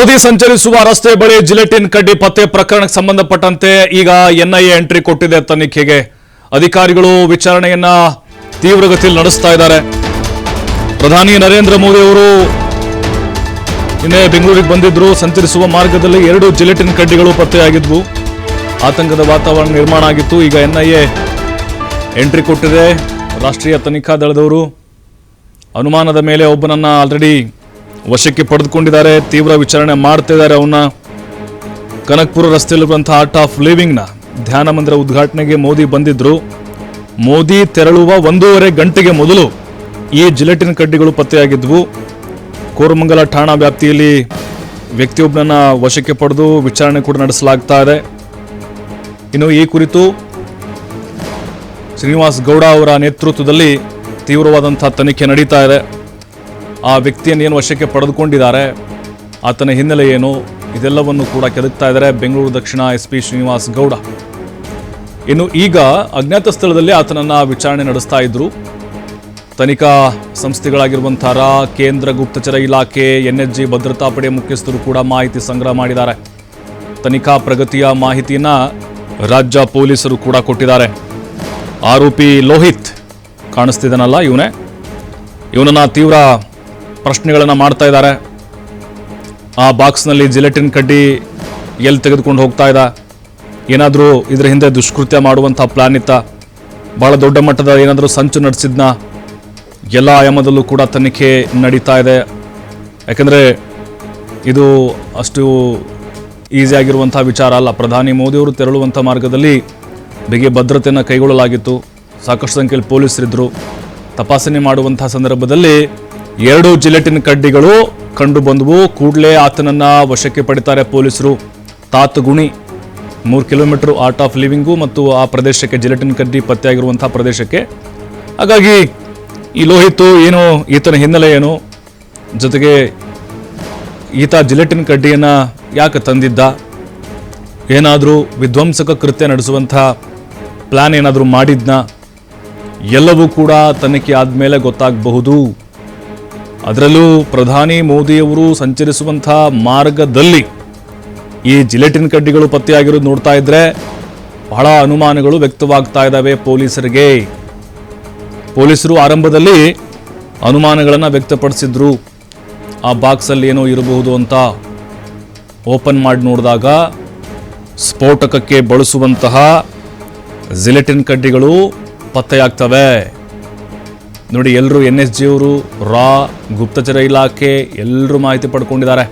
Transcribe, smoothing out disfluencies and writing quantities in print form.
ಮೋದಿ ಸಂಚರಿಸುವ ರಸ್ತೆ ಬಳಿ ಜಿಲೆಟಿನ್ ಕಡ್ಡಿ ಪತ್ತೆ ಪ್ರಕರಣಕ್ಕೆ ಸಂಬಂಧಪಟ್ಟಂತೆ ಈಗ ಎನ್ಐಎ ಎಂಟ್ರಿ ಕೊಟ್ಟಿದೆ ತನಿಖೆಗೆ. ಅಧಿಕಾರಿಗಳು ವಿಚಾರಣೆಯನ್ನ ತೀವ್ರಗತಿಯಲ್ಲಿ ನಡೆಸ್ತಾ ಇದ್ದಾರೆ. ಪ್ರಧಾನಿ ನರೇಂದ್ರ ಮೋದಿ ಅವರು ನಿನ್ನೆ ಬೆಂಗಳೂರಿಗೆ ಬಂದಿದ್ರು. ಸಂಚರಿಸುವ ಮಾರ್ಗದಲ್ಲಿ 2 ಜಿಲೆಟಿನ್ ಕಡ್ಡಿಗಳು ಪತ್ತೆಯಾಗಿದ್ವು. ಆತಂಕದ ವಾತಾವರಣ ನಿರ್ಮಾಣ ಆಗಿತ್ತು. ಈಗ ಎನ್ಐಎ ಎಂಟ್ರಿ ಕೊಟ್ಟಿದೆ. ರಾಷ್ಟ್ರೀಯ ತನಿಖಾ ದಳದವರು ಅನುಮಾನದ ಮೇಲೆ ಒಬ್ಬನನ್ನ ಆಲ್ರೆಡಿ ವಶಕ್ಕೆ ಪಡೆದುಕೊಂಡಿದ್ದಾರೆ. ತೀವ್ರ ವಿಚಾರಣೆ ಮಾಡ್ತಾ ಇದ್ದಾರೆ. ಅವನ್ನ ಕನಕಪುರ ರಸ್ತೆಯಲ್ಲಿರುವಂತಹ ಆರ್ಟ್ ಆಫ್ ಲಿವಿಂಗ್ನ ಧ್ಯಾನ ಮಂದಿರ ಉದ್ಘಾಟನೆಗೆ ಮೋದಿ ಬಂದಿದ್ರು. ಮೋದಿ ತೆರಳುವ 1.5 ಗಂಟೆಗೆ ಮೊದಲು ಈ ಜಿಲೆಟಿನ್ ಕಡ್ಡಿಗಳು ಪತ್ತೆಯಾಗಿದ್ವು. ಕೋರಮಂಗಲ ಠಾಣಾ ವ್ಯಾಪ್ತಿಯಲ್ಲಿ ವ್ಯಕ್ತಿಯೊಬ್ಬನನ್ನ ವಶಕ್ಕೆ ಪಡೆದು ವಿಚಾರಣೆ ಕೂಡ ನಡೆಸಲಾಗ್ತಾ ಇದೆ. ಇನ್ನು ಈ ಕುರಿತು ಶ್ರೀನಿವಾಸ್ ಗೌಡ ಅವರ ನೇತೃತ್ವದಲ್ಲಿ ತೀವ್ರವಾದಂತಹ ತನಿಖೆ ನಡೀತಾ ಇದೆ. ಆ ವ್ಯಕ್ತಿಯನ್ನು ಏನು ವಶಕ್ಕೆ ಪಡೆದುಕೊಂಡಿದ್ದಾರೆ, ಆತನ ಹಿನ್ನೆಲೆ ಏನು, ಇದೆಲ್ಲವನ್ನು ಕೂಡ ಕೆದಕ್ತಾ ಇದ್ದಾರೆ ಬೆಂಗಳೂರು ದಕ್ಷಿಣ SP ಶ್ರೀನಿವಾಸ್ ಗೌಡ. ಇನ್ನು ಈಗ ಅಜ್ಞಾತ ಸ್ಥಳದಲ್ಲಿ ಆತನನ್ನ ವಿಚಾರಣೆ ನಡೆಸ್ತಾ ಇದ್ರು. ತನಿಖಾ ಸಂಸ್ಥೆಗಳಾಗಿರುವಂತಹ ಕೇಂದ್ರ ಗುಪ್ತಚರ ಇಲಾಖೆ, NSG ಭದ್ರತಾ ಪಡೆ ಮುಖ್ಯಸ್ಥರು ಕೂಡ ಮಾಹಿತಿ ಸಂಗ್ರಹ ಮಾಡಿದ್ದಾರೆ. ತನಿಖಾ ಪ್ರಗತಿಯ ಮಾಹಿತಿಯನ್ನ ರಾಜ್ಯ ಪೊಲೀಸರು ಕೂಡ ಕೊಟ್ಟಿದ್ದಾರೆ. ಆರೋಪಿ ಲೋಹಿತ್ ಕಾಣಿಸ್ತಿದ್ದಾನಲ್ಲ, ಇವನನ್ನ ತೀವ್ರ ಪ್ರಶ್ನೆಗಳನ್ನು ಮಾಡ್ತಾ ಇದ್ದಾರೆ. ಆ ಬಾಕ್ಸ್ನಲ್ಲಿ ಜಿಲೆಟಿನ್ ಕಡ್ಡಿ ಎಲ್ಲಿ ತೆಗೆದುಕೊಂಡು ಹೋಗ್ತಾ ಇದ್ದ, ಏನಾದರೂ ಇದರ ಹಿಂದೆ ದುಷ್ಕೃತ್ಯ ಮಾಡುವಂಥ ಪ್ಲಾನ್ ಇತ್ತ, ಬಹಳ ದೊಡ್ಡ ಮಟ್ಟದ ಏನಾದರೂ ಸಂಚು ನಡೆಸಿದ್ನ, ಎಲ್ಲ ಆಯಾಮದಲ್ಲೂ ಕೂಡ ತನಿಖೆ ನಡೀತಾ ಇದೆ. ಯಾಕಂದರೆ ಇದು ಅಷ್ಟು ಈಸಿ ಆಗಿರುವಂಥ ವಿಚಾರ ಅಲ್ಲ. ಪ್ರಧಾನಿ ಮೋದಿಯವರು ತೆರಳುವಂಥ ಮಾರ್ಗದಲ್ಲಿ ಬಿಗಿ ಭದ್ರತೆಯನ್ನು ಕೈಗೊಳ್ಳಲಾಗಿತ್ತು. ಸಾಕಷ್ಟು ಸಂಖ್ಯೆಯಲ್ಲಿ ಪೊಲೀಸರಿದ್ದರು. ತಪಾಸಣೆ ಮಾಡುವಂಥ ಸಂದರ್ಭದಲ್ಲಿ 2 ಜಿಲೆಟಿನ್ ಕಡ್ಡಿಗಳು ಕಂಡು ಬಂದವು. ಕೂಡಲೇ ಆತನನ್ನ ವಶಕ್ಕೆ ಪಡಿತಾರೆ ಪೊಲೀಸರು. ತಾತಗುಣಿ 3 ಕಿಲೋಮೀಟರ್ ಆರ್ಟ್ ಆಫ್ ಲಿವಿಂಗು ಮತ್ತು ಆ ಪ್ರದೇಶಕ್ಕೆ, ಜಿಲೆಟಿನ್ ಕಡ್ಡಿ ಪತ್ತೆಯಾಗಿರುವಂತಹ ಪ್ರದೇಶಕ್ಕೆ. ಹಾಗಾಗಿ ಈ ಲೋಹಿತ್ ಏನು, ಈತನ ಹಿನ್ನೆಲೆ ಏನು, ಜೊತೆಗೆ ಈತ ಜಿಲೆಟಿನ್ ಕಡ್ಡಿಯನ್ನ ಯಾಕೆ ತಂದಿದ್ದ, ಏನಾದರೂ ವಿಧ್ವಂಸಕ ಕೃತ್ಯ ನಡೆಸುವಂಥ ಪ್ಲಾನ್ ಏನಾದರೂ ಮಾಡಿದ್ನ, ಎಲ್ಲವೂ ಕೂಡ ತನಿಖೆ ಆದಮೇಲೆ ಗೊತ್ತಾಗಬಹುದು. ಅದರಲ್ಲೂ ಪ್ರಧಾನಿ ಮೋದಿಯವರು ಸಂಚರಿಸುವಂಥ ಮಾರ್ಗದಲ್ಲಿ ಈ ಜಿಲೆಟಿನ್ ಕಡ್ಡಿಗಳು ಪತ್ತೆಯಾಗಿರೋದು ನೋಡ್ತಾ ಇದ್ರೆ ಬಹಳ ಅನುಮಾನಗಳು ವ್ಯಕ್ತವಾಗ್ತಾ ಇದ್ದಾವೆ ಪೊಲೀಸರಿಗೆ. ಪೊಲೀಸರು ಆರಂಭದಲ್ಲಿ ಅನುಮಾನಗಳನ್ನು ವ್ಯಕ್ತಪಡಿಸಿದ್ರು. ಆ ಬಾಕ್ಸಲ್ಲಿ ಏನೋ ಇರಬಹುದು ಅಂತ ಓಪನ್ ಮಾಡಿ ನೋಡಿದಾಗ ಸ್ಫೋಟಕಕ್ಕೆ ಬಳಸುವಂತಹ ಜಿಲೆಟಿನ್ ಕಡ್ಡಿಗಳು ಪತ್ತೆಯಾಗ್ತವೆ. ನೋಡಿ, ಎಲ್ಲರೂ NSG ಅವರು, ಗುಪ್ತಚರ ಇಲಾಖೆ ಎಲ್ಲರೂ ಮಾಹಿತಿ ಪಡ್ಕೊಂಡಿದ್ದಾರೆ.